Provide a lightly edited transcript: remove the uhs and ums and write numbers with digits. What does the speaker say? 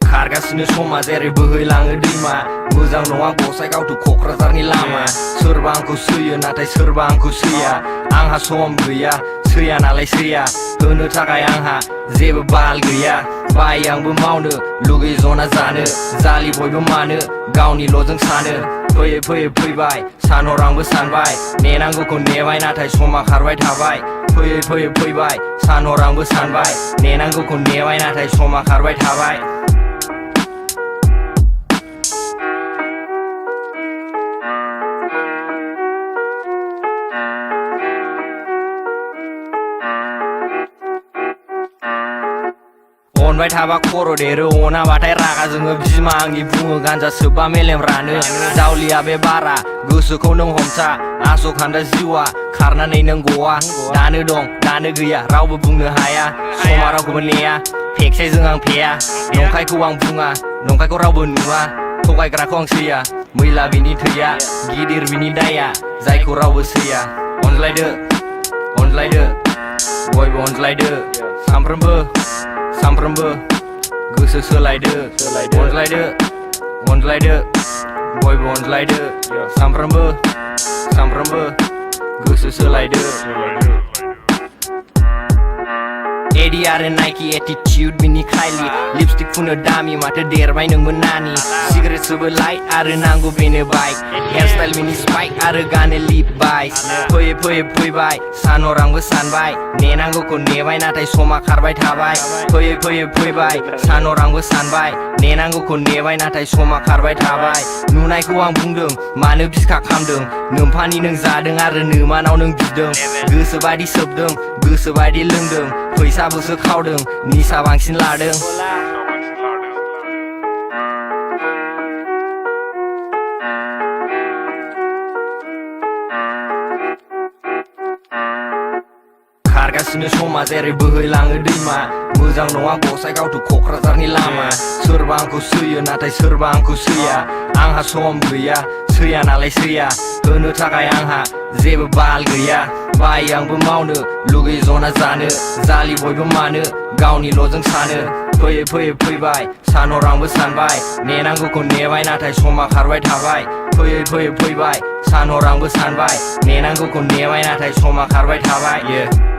खारगासिनो समा जेरै बोहैलाङो दैमा मोजां नङा गसाइगाव टु क'क्राझारनि लामा सोरबा आंखौ सैयो नाथाय सोरबा आंखौ सैया आंहा सम गैया सैया नालाय सैया होनो थाखाय आंहा जेबो बाल गैया बायो आंबो मावनो लुगैयो जना जानो जालि बयबो मानो गावनिल'जों सानो फैयै फैयै फैबाय सानहर आंबो सानबाय नेनांगौखौ नेबाय नाथाय समा खारबाय थाबाय फैयै फैयै फैबाय सानहर आंबो सानबाय नेनांगौखौ नेबाय नाथाय समा खारबाय थाबाय अनबाय थाबा खर' देरो अनाबाथाय रागा जोङो बिमा आंनि बुङो गान्जा सोबबा मेलेम रानो जावलिया बे बारा गोसोखौ नों हमथा आस'खान्दा जिउआ खारनानै नों गवा दानो दं दानो गैया रावबो बुंनो हाया समा रावखौबो नेया फेक्साइजों आं फेया नंखायखौ आं बुङा नंखायखौ रावबो नुवा थगायग्राखौ आं सैया मैला बिनि थैया गिदिर बिनि दाया जायखौ रावबो सैया अनज्लायदो अनज्लायदो बयबो अनज्लायदो सामफ्रोमबो गोसो सोलायदो अनज्लायदो अनज्लायदो बयबो अनज्लायदो सामफ्रोमबो गोसो सोलायदो एडी आरो नाइकी एटिट्युड बिनि खायलि लिपस्टिक फुनो दामि माथो देरबाय नोंबो नानि सिगारेट सोबो लाइट आरो नांगौ बेनो बाइक हेयारस्टाइल बिनि स्पाइक आरो गानो लिप बाइक फैयै फैयै फैबाय सानहर आंबो सानबाय नेनांगौखौ नेबाय नाथाय समा खारबाय थाबाय फैयै फैयै फैबाय सानहर आंबो सानबाय नेनांगौखौ नेबाय नाथाय समा खारबाय थाबाय नुनायखौ आं बुंदों मानो बिखा खामदों नोम्फानि नों जादों आरो नोमानाव नों बिदों गोसोबायदि सोबदों गोसोबायदि लोंदों फैसाबोसो खावदों निसा बांसिन लादों खारगासिनो समा जेरै बोहैलाङो दैमा मोजां नङा गसाइगाव टु क'क्राझारनि लामा सोरबा आंखौ सैयो नाथाय सोरबा आंखौ सैया आंहा सम गैया सैया नालाय सैया होनो थाखाय आंहा जेबो बाल गैया बायो आंबो मावनो लुगैयो जना जानो जालि बयबो मानो गावनिल'जों सानो फैयै फैयै फैबाय सानहर आंबो सानबाय नेनांगौखौ नेबाय नाथाय समा खारबाय थाबाय फैयै फैयै फैबाय सानहर आंबो सानबाय नेनांगौखौ नेबाय नाथाय समा खारबाय थाबाय